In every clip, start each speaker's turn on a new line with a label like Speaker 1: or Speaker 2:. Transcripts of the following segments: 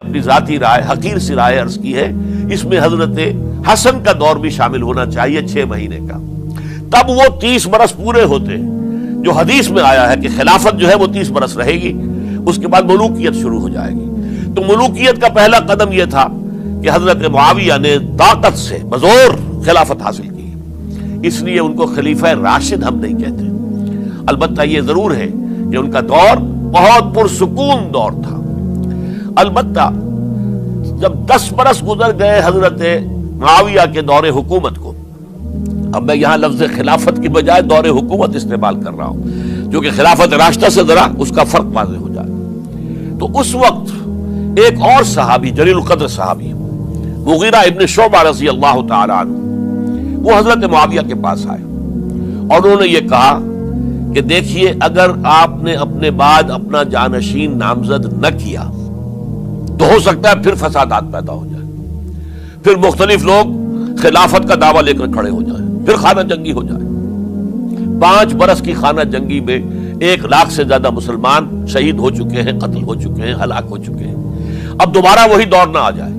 Speaker 1: اپنی ذاتی رائے حقیر سی رائے عرض کی ہے، اس میں حضرت حسن کا دور بھی شامل ہونا چاہیے 6 مہینے کا، تب وہ 30 برس پورے ہوتے، جو حدیث میں آیا ہے کہ خلافت جو ہے وہ 30 برس رہے گی، اس کے بعد ملوکیت شروع ہو جائے گی۔ تو ملوکیت کا پہلا قدم یہ تھا کہ حضرت معاویہ نے طاقت سے بزور خلافت حاصل کی، اس لیے ان کو خلیفہ راشد ہم نہیں کہتے۔ البتہ یہ ضرور ہے کہ ان کا دور بہت پرسکون دور تھا۔ البتہ جب 10 برس گزر گئے حضرت معاویہ کے دور حکومت کو، اب میں یہاں لفظ خلافت کی بجائے دور حکومت استعمال کر رہا ہوں، جو کہ خلافت راشدہ سے ذرا اس کا فرق واضح ہو جائے، تو اس وقت ایک اور صحابی، جلیل القدر صحابی مغیرہ ابن شعبہ رضی اللہ تعالی عنہ، وہ حضرت معاویہ کے پاس آئے اور انہوں نے یہ کہا کہ دیکھیے، اگر آپ نے اپنے بعد اپنا جانشین نامزد نہ کیا تو ہو سکتا ہے پھر فسادات پیدا ہو جائے، پھر مختلف لوگ خلافت کا دعویٰ لے کر کھڑے ہو جائیں، پھر خانہ جنگی ہو جائے۔ 5 برس کی خانہ جنگی میں 1 لاکھ سے زیادہ مسلمان شہید ہو چکے ہیں، قتل ہو چکے ہیں، ہلاک ہو چکے ہیں۔ اب دوبارہ وہی دور نہ آ جائے،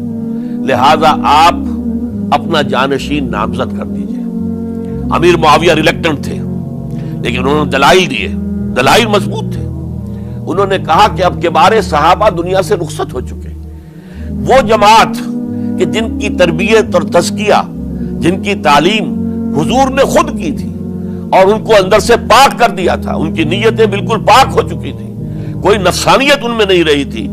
Speaker 1: لہذا آپ اپنا جانشین نامزد کر دیجئے۔ امیر معاویہ ریلیکٹنٹ تھے، لیکن انہوں نے دلائل دیے، دلائل مضبوط تھے۔ انہوں نے کہا کہ اب کبار صحابہ دنیا سے رخصت ہو چکے، وہ جماعت کہ جن کی تربیت اور تزکیہ، جن کی تعلیم حضور نے خود کی تھی اور ان کو اندر سے پاک کر دیا تھا، ان کی نیتیں بالکل پاک ہو چکی تھی، کوئی نفسانیت ان میں نہیں رہی تھی،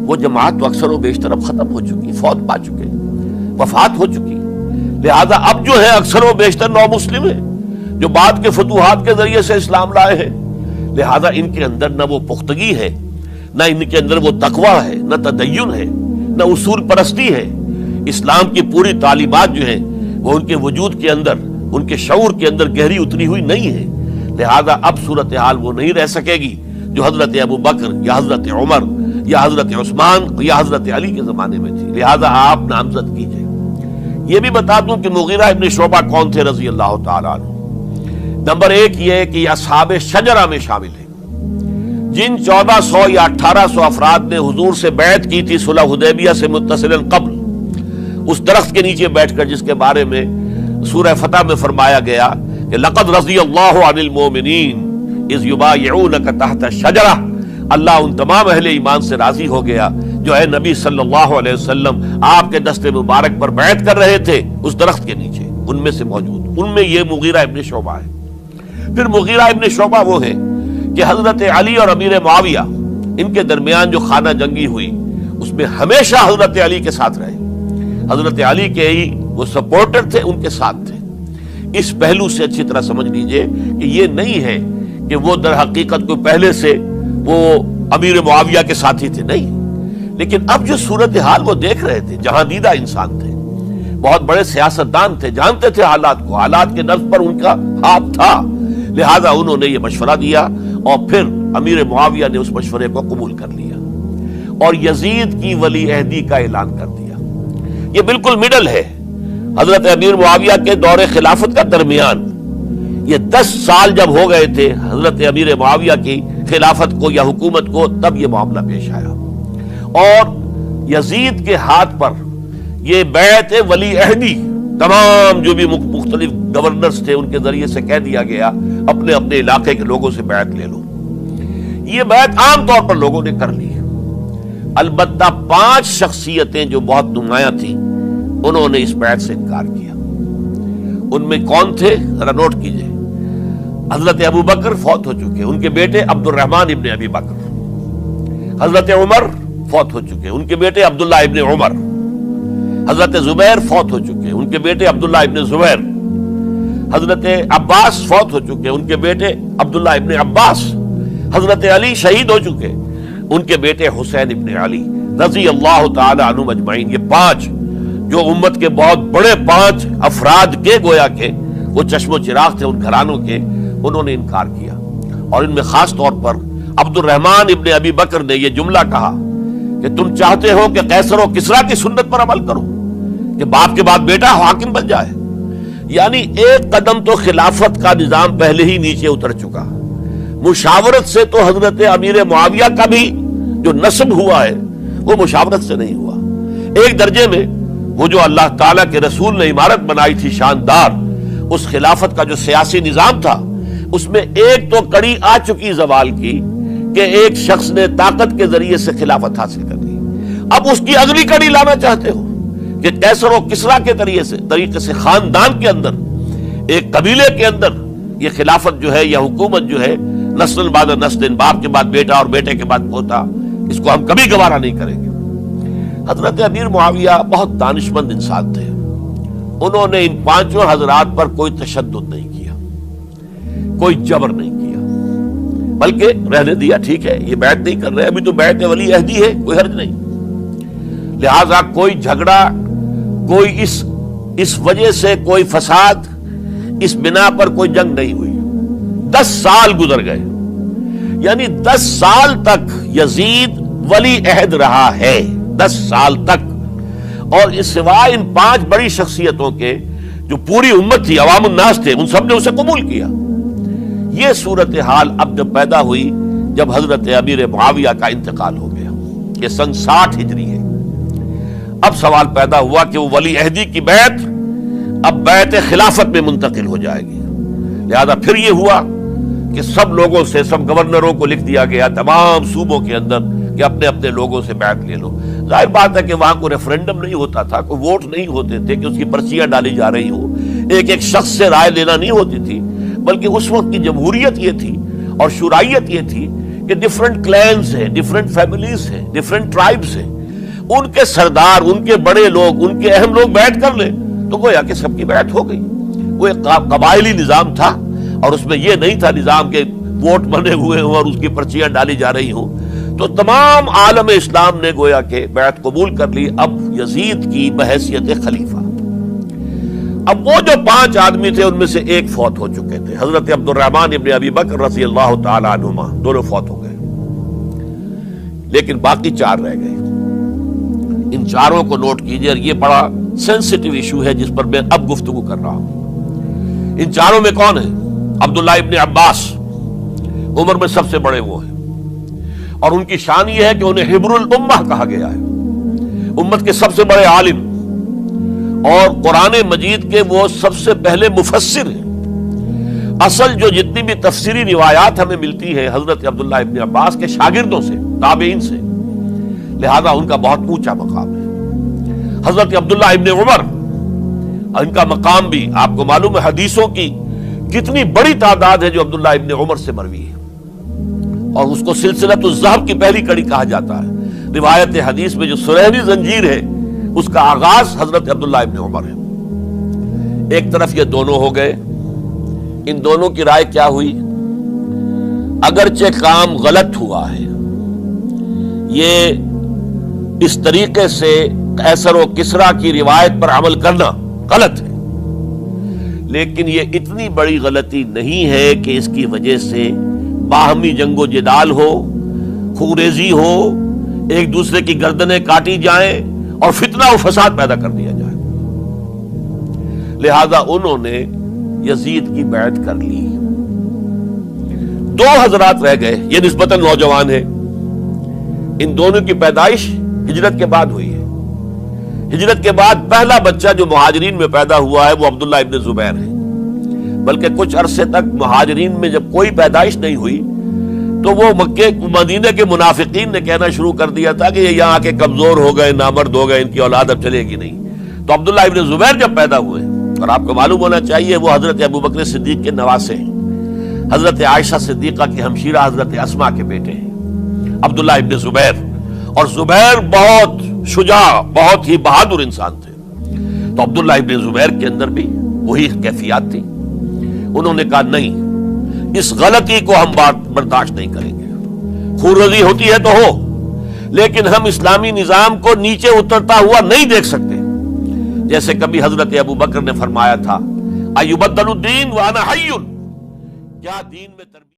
Speaker 1: وہ جماعت تو اکثر و بیشتر اب ختم ہو چکی، فوت پا چکے، وفات ہو چکی۔ لہذا اب جو ہے اکثر و بیشتر نو مسلم ہیں جو بعد کے فتوحات کے ذریعے سے اسلام لائے ہیں، لہذا ان کے اندر نہ وہ پختگی ہے، نہ ان کے اندر وہ تقوی ہے، نہ تدین ہے، نہ اصول پرستی ہے۔ اسلام کی پوری تعلیمات جو ہیں وہ ان کے وجود کے اندر، ان کے شعور کے اندر گہری اتری ہوئی نہیں ہے، لہذا اب صورتحال وہ نہیں رہ سکے گی جو حضرت ابو بکر یا حضرت عمر یا حضرت عثمان یا حضرت علی کے زمانے میں تھی، لہذا آپ نامزد کیجئے۔ یہ بھی بتا دوں کہ مغیرہ ابن شعبہ کون تھے رضی اللہ تعالیٰ عنہ۔ نمبر 1 یہ کہ یہ اصحاب شجرہ میں شامل ہیں، جن 1400 یا 1800 افراد نے حضور سے بیعت کی تھی صلح حدیبیہ سے متصل قبل، اس درخت کے نیچے بیٹھ کر جس کے بارے میں سورہ فتح میں فرمایا گیا کہ لقد رضی اللہ عن المؤمنین اذ یبایعونک تحت الشجرہ، اللہ ان تمام اہل ایمان سے راضی ہو گیا جو اے نبی صلی اللہ علیہ وسلم آپ کے دست مبارک پر بیعت کر رہے تھے اس درخت کے نیچے، ان میں سے موجود، ان میں یہ مغیرہ ابن شعبہ ہے۔ پھر مغیرہ ابن شعبہ وہ ہے کہ حضرت علی اور امیر معاویہ ان کے درمیان جو خانہ جنگی ہوئی اس میں ہمیشہ حضرت علی کے ساتھ رہے، حضرت علی کے ہی وہ سپورٹر تھے، ان کے ساتھ تھے۔ اس پہلو سے اچھی طرح سمجھ لیجئے کہ یہ نہیں ہے کہ وہ در حقیقت کو پہلے سے وہ امیر معاویہ کے ساتھی تھے، نہیں، لیکن اب جو صورتحال وہ دیکھ رہے تھے، جہاں دیدہ انسان تھے، بہت بڑے سیاستدان تھے، جانتے تھے حالات کو، حالات کے نفذ پر ان کا ہاتھ تھا، لہذا انہوں نے یہ مشورہ دیا اور پھر امیر معاویہ نے اس مشورے کو قبول کر لیا اور یزید کی ولی عہدی کا اعلان کر دیا۔ یہ بالکل مڈل ہے حضرت امیر معاویہ کے دور خلافت کا درمیان، یہ 10 سال جب ہو گئے تھے حضرت امیر معاویہ کی خلافت کو یا حکومت کو، تب یہ معاملہ پیش آیا اور یزید کے ہاتھ پر یہ بیعت ولی عہدی تمام جو بھی مختلف گورنرز تھے ان کے ذریعے سے کہہ دیا گیا اپنے اپنے علاقے کے لوگوں سے بیعت لے لو۔ یہ بیعت عام طور پر لوگوں نے کر لی، البتہ 5 شخصیتیں جو بہت نمایاں تھیں انہوں نے اس بیعت سے انکار کیا۔ ان میں کون تھے ذرا نوٹ کیجئے۔ حضرت ابو بکر فوت ہو چکے، ان کے بیٹے عبد الرحمن ابن ابی بکر۔ حضرت عمر فوت ہو چکے، ان کے بیٹے عبداللہ ابن عمر۔ حضرت زبیر فوت ہو چکے، ان کے بیٹے عبداللہ ابن زبیر۔ حضرت عباس فوت ہو چکے، ان کے بیٹے عبداللہ ابن عباس۔ حضرت علی شہید ہو چکے، ان کے بیٹے حسین ابن علی رضی اللہ تعالی عنہم اجمعین۔ یہ 5 جو امت کے بہت بڑے 5 افراد کے گویا کے وہ چشم و چراغ تھے ان گھرانوں کے، انہوں نے انکار کیا، اور ان میں خاص طور پر عبد الرحمن ابن ابی بکر نے یہ جملہ کہا کہ تم چاہتے ہو کہ قیصر و کسریٰ کی سنت پر عمل کرو کہ باپ کے بعد بیٹا حاکم بن جائے، یعنی ایک قدم تو خلافت کا نظام پہلے ہی نیچے اتر چکا۔ مشاورت سے تو حضرت امیر معاویہ کا بھی جو نسب ہوا ہے وہ مشاورت سے نہیں ہوا۔ ایک درجے میں وہ جو اللہ تعالیٰ کے رسول نے عمارت بنائی تھی شاندار، اس خلافت کا جو سیاسی نظام تھا، اس میں ایک تو کڑی آ چکی زوال کی کہ ایک شخص نے طاقت کے ذریعے سے خلافت حاصل کر لی۔ اب اس کی اگلی کڑی لانا چاہتے ہو کہ کیسر و کسریٰ کے طریقے سے خاندان کے اندر، ایک قبیلے کے اندر یہ خلافت جو ہے یا حکومت جو ہے نسل بعد نسل، باپ کے بعد بیٹا اور بیٹے کے بعد پوتا، اس کو ہم کبھی گوارا نہیں کریں گے۔ حضرت امیر معاویہ بہت دانشمند انسان تھے، انہوں نے ان پانچوں حضرات پر کوئی تشدد نہیں کیا، کوئی جبر نہیں کیا، بلکہ رہنے دیا، ٹھیک ہے یہ بیعت نہیں کر رہے، ابھی تو بیعت ولی عہدی ہے، کوئی حرج نہیں۔ لہذا کوئی جھگڑا، کوئی اس وجہ سے کوئی فساد، اس بنا پر کوئی جنگ نہیں ہوئی۔ 10 سال گزر گئے، یعنی 10 سال تک یزید ولی عہد رہا ہے، 10 سال تک، اور اس سوائے ان 5 بڑی شخصیتوں کے جو پوری امت تھی، عوام الناس تھے، ان سب نے اسے قبول کیا۔ یہ صورتحال اب جب پیدا ہوئی جب حضرت امیر معاویہ کا انتقال ہو گیا، یہ سن 60 ہجری ہے، اب سوال پیدا ہوا کہ وہ ولی عہدی کی بیعت اب بیعت خلافت میں منتقل ہو جائے گی۔ لہذا پھر یہ ہوا کہ سب لوگوں سے، سب گورنروں کو لکھ دیا گیا تمام صوبوں کے اندر کہ اپنے اپنے لوگوں سے بیعت لے لو۔ ظاہر بات ہے کہ وہاں کوئی ریفرنڈم نہیں ہوتا تھا، کوئی ووٹ نہیں ہوتے تھے کہ اس کی پرچیاں ڈالی جا رہی ہوں، ایک ایک شخص سے رائے لینا نہیں ہوتی تھی، بلکہ اس وقت کی جمہوریت یہ تھی اور شورائیت یہ تھی کہ ڈفرنٹ کلینز ہیں، ڈفرنٹ فیملیز ہیں، ڈفرنٹ ٹرائبز ہیں، ان کے سردار، ان کے بڑے لوگ، ان کے اہم لوگ بیعت کر لیں تو گویا کہ سب کی بیعت ہو گئی۔ وہ ایک قبائلی نظام تھا، اور اس میں یہ نہیں تھا نظام کے ووٹ بنے ہوئے ہوں اور اس کی پرچیاں ڈالی جا رہی ہوں۔ تو تمام عالم اسلام نے گویا کہ بیعت قبول کر لی اب یزید کی بحیثیت خلیفہ۔ اب وہ جو 5 آدمی تھے ان میں سے ایک فوت ہو چکے تھے، حضرت عبد الرحمن ابن ابی بکر رضی اللہ تعالی عنہما، دونوں فوت ہو گئے، لیکن باقی 4 رہ گئے۔ ان 4 کو نوٹ کیجئے، اور یہ بڑا سینسٹیو ایشو ہے جس پر میں اب گفتگو کر رہا ہوں۔ ان 4 میں کون ہیں؟ عبداللہ ابن عباس، عمر میں سب سے بڑے وہ ہیں، اور ان کی شان یہ ہے کہ انہیں حبر الامہ کہا گیا ہے، امت کے سب سے بڑے عالم، اور قرآن مجید کے وہ سب سے پہلے مفسر ہیں۔ اصل جو جتنی بھی تفسیری روایات ہمیں ملتی ہیں حضرت عبداللہ ابن عباس کے شاگردوں سے، تابعین سے، لہذا ان کا بہت اونچا مقام ہے۔ حضرت عبداللہ ابن عمر، ان کا مقام بھی آپ کو معلوم ہے، حدیثوں کی کتنی بڑی تعداد ہے جو عبداللہ ابن عمر سے مروی ہے، اور اس کو سلسلۃ الذہب کی پہلی کڑی کہا جاتا ہے۔ روایت حدیث میں جو سنہری زنجیر ہے اس کا آغاز حضرت عبداللہ ابن عمر ہے۔ ایک طرف یہ دونوں ہو گئے، ان دونوں کی رائے کیا ہوئی؟ اگرچہ کام غلط ہوا ہے، یہ اس طریقے سے قیصر و کسریٰ کی روایت پر عمل کرنا غلط ہے، لیکن یہ اتنی بڑی غلطی نہیں ہے کہ اس کی وجہ سے باہمی جنگ و جدال ہو، خوریزی ہو، ایک دوسرے کی گردنیں کاٹی جائیں اور فتنہ و فساد پیدا کر دیا جائے۔ لہذا انہوں نے یزید کی بیعت کر لی۔ 2 حضرات رہ گئے، یہ نسبتاً نوجوان ہیں، ان دونوں کی پیدائش ہجرت کے بعد ہوئی ہے۔ ہجرت کے بعد پہلا بچہ جو مہاجرین میں پیدا ہوا ہے وہ عبداللہ ابن زبیر ہے، بلکہ کچھ عرصے تک مہاجرین میں جب کوئی پیدائش نہیں ہوئی تو وہ مکے مدینہ کے منافقین نے کہنا شروع کر دیا تھا کہ یہ یہاں کے کمزور ہو گئے، نامرد ہو گئے، ان کی اولاد اب چلے گی نہیں۔ تو عبداللہ ابن زبیر جب پیدا ہوئے، اور آپ کو معلوم ہونا چاہیے وہ حضرت ابوبکر صدیق کے نواسے ہیں، حضرت عائشہ صدیقہ کی ہمشیرہ حضرت اسماء کے بیٹے ہیں عبداللہ ابن زبیر، اور زبیر بہت شجاع، بہت ہی بہادر انسان تھے۔ تو عبداللہ ابن زبیر کے اندر بھی وہی کیفیات تھی۔ انہوں نے کہا نہیں، اس غلطی کو ہم برداشت نہیں کریں گے، خورزی ہوتی ہے تو ہو، لیکن ہم اسلامی نظام کو نیچے اترتا ہوا نہیں دیکھ سکتے، جیسے کبھی حضرت ابوبکر نے فرمایا تھا ایبدل الدین وانا حی، کیا دین میں تربیت